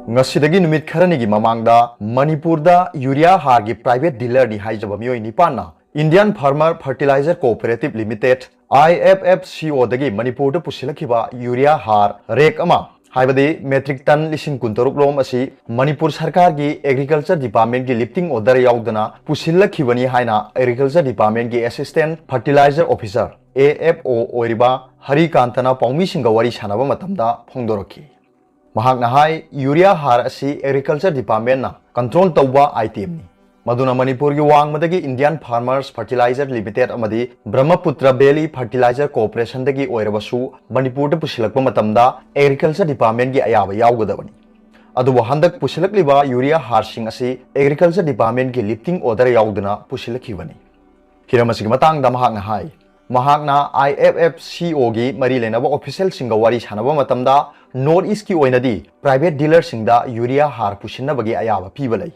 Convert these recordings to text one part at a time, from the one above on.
ngasi numit kharani gi mamangda Manipur da urea har gi private dealer ni haijaba mioi nipana Indian Farmer Fertilizer Cooperative Limited IFFCO dagi Manipur da pusilakhiba urea har rek ama haibadi metric ton lising kuntaruk lom asi Manipur sarkar gi agriculture department gi lifting order yaudana pusillakhibani haina agriculture department gi assistant fertilizer officer AFO oiriba hari kantana paumi singa wari sanaba matamda phongdoraki mahakna hai urea har asi agriculture department na control tawba item ni maduna Manipur gi wangmadagi Indian Farmers Fertilizer Limited amadi Brahmaputra Valley Fertilizer Corporation dagi oirabasu Manipur da pusilakpa matamda agriculture department gi ayaba yawgadabani adubu handak pusilakliba urea har sing asi agriculture department gi lifting order yawduna pusilakhibani hiramasi matang da mahakna hai mahakna IFFCO gi mari lenaba official singa wari sanaba matamda North East ki oinadi private dealer singda urea har pusinabagi ayaba pibalai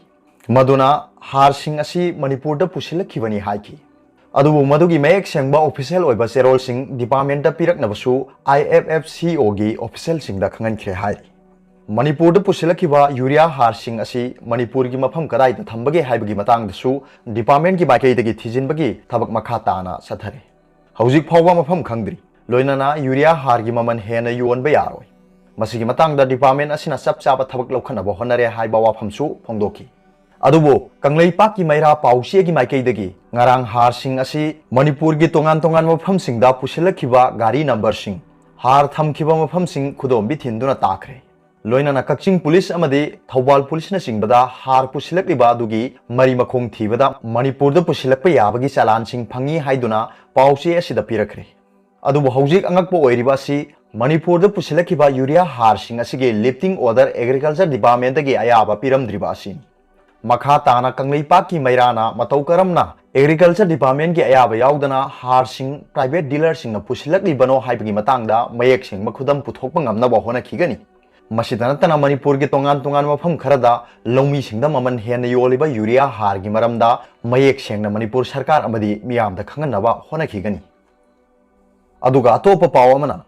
maduna har sing asi Manipur da pusilakhibani haiki adubu madugi mayek sengba official oiba serol sing department da piraknabasu IFFCO gi official singda khangankhre hai Manipur da pusilakhiba urea har sing asi Manipur gi mafam kadai da thambage haibagi matang dasu department ki bakai dagi thijinbagi thabak makha tana sathare hauzik phawba mafam khangdri loinana urea har gi maman hena yuon ba yaroi masigi matang da department asina sap chaba thabak lokhanaba honare haiba wafamsu phongdoki adubo kanglei pak ki maira POA-CHE gi maikai dagi ngarang har sing asi Manipur gi tongan mafam sing da pusilakhiba gari number sing har thamkhiba mafam sing khudom bi thinduna takre loinana Kaching police amadi Thawbal police na singbada har pusilakliba adugi mari makhong thibada Manipur da pusilakpa yabagi chalan sing phangi haiduna POA-CHE asida pirakre adubu hauzik angakpo oiriba si Manipur da pusilakhiba urea har sing asige lifting order agriculture department dagi ayaba piramdriba asin makha tana kanglei pak ki mairana matau karamna agriculture department gi ayaba yaudana har sing private dealer sing na pusilaklibano haibagi matangda mayek sing makhudam puthokpa ngamna ba hona khigani masidana tana Manipur gi tongan mafam kharada longmi singda maman hena yoliba urea har gi maramda mayek sengna Manipur sarkar amadi miyamda khanganaba hona khigani aduga atopa pawamana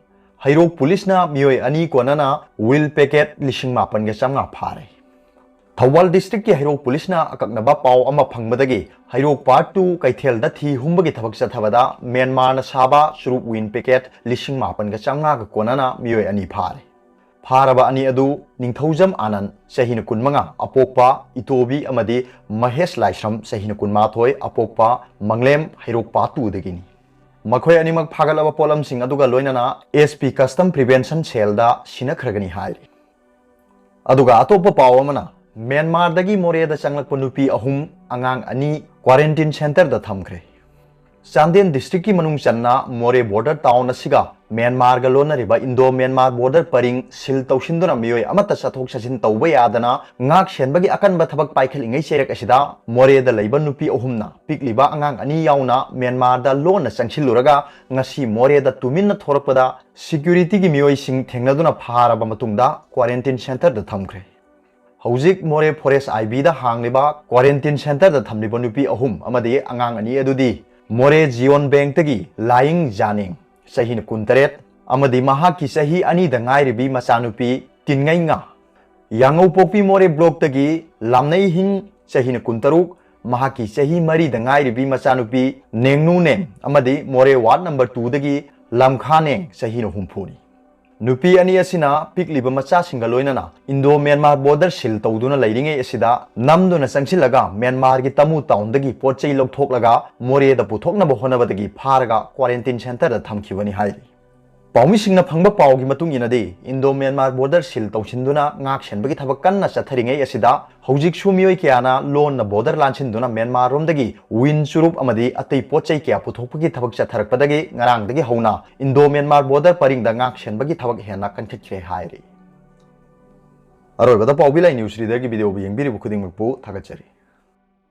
Heirok police na miyoi ani konana wheel packet lising mapan ga changa phare Thawbal district ki Heirok police na akaknaba paw ama phangmadagi Heirok part 2 kaithel da thi humbagi thabak chathabada Myanmar na saba churup wheel packet lising mapan ga changa ga konana miyoi ani phare Pharaba ani adu ningthaujam anan sahina kunmanga apokpa itobi amadi Mahesh Laisram sahina kunmathoi apokpa manglem Heirok part 2 dagini makhoi animak phagalaba polam sing aduga loinana SP custom prevention cell da sinakhragani hai aduga atopa pawamana Myanmar dagi more da changlakpa nupi ahum angang ani quarantine center da thamkhre Chandian district ki manung channa more border town asiga Myanmar ga lonariba indo-mayanmar border paring sil tawsinduna miyoi amata chathok chasin tawba yadana ngak shenbagi akanba thabak paikhalingai cherak asida more da leiba nupi ahumna pikliba angang ani yauna Myanmar da lona changsiluraga ngasi more da tuminna thorakpada security gi miyoi sing thengnaduna pharaba matungda quarantine center da thamkhre hauzik more forest IB da hangliba quarantine center da thamliba nupi ahum amadi angang ani adudi more Jion bank tagi lying janing sahin kuntaret amadi mahaki sahi ani da ngairibi machanupi tingai nga yangau pokpi more block tagi lamnai hin sahin kuntaruk mahaki sahi mari da ngairibi machanupi nengnu neng amadi more ward number 2 dagi lamkha neng sahin humphuni nupi ani asina pikliba macha singa loinana indo-mayanmar border sil tawduna leiringai asida namduna changsilaga Myanmar gi tamu town dagi pochei lokthoklaga more da puthokna ba honabadagi pharaga quarantine center da thamkhibani hairi paumi singna phangba pawgi matung inadi indo-mayanmar border sil tawsinduna ngak shenbagi thabak kanna chatharingai asida hojik sumiyoi kyana lon na border lansinduna Myanmar romdagi win churup amadi atei pochei kya puthokpagi thabak chatharakpadagi ngarang dagi hauna indo-mayanmar border paring da ngak shenbagi thabak hena kanthikre hairi aroi bada Paobilai news reader gi video bi yengbiri bu khuding makpu thagachari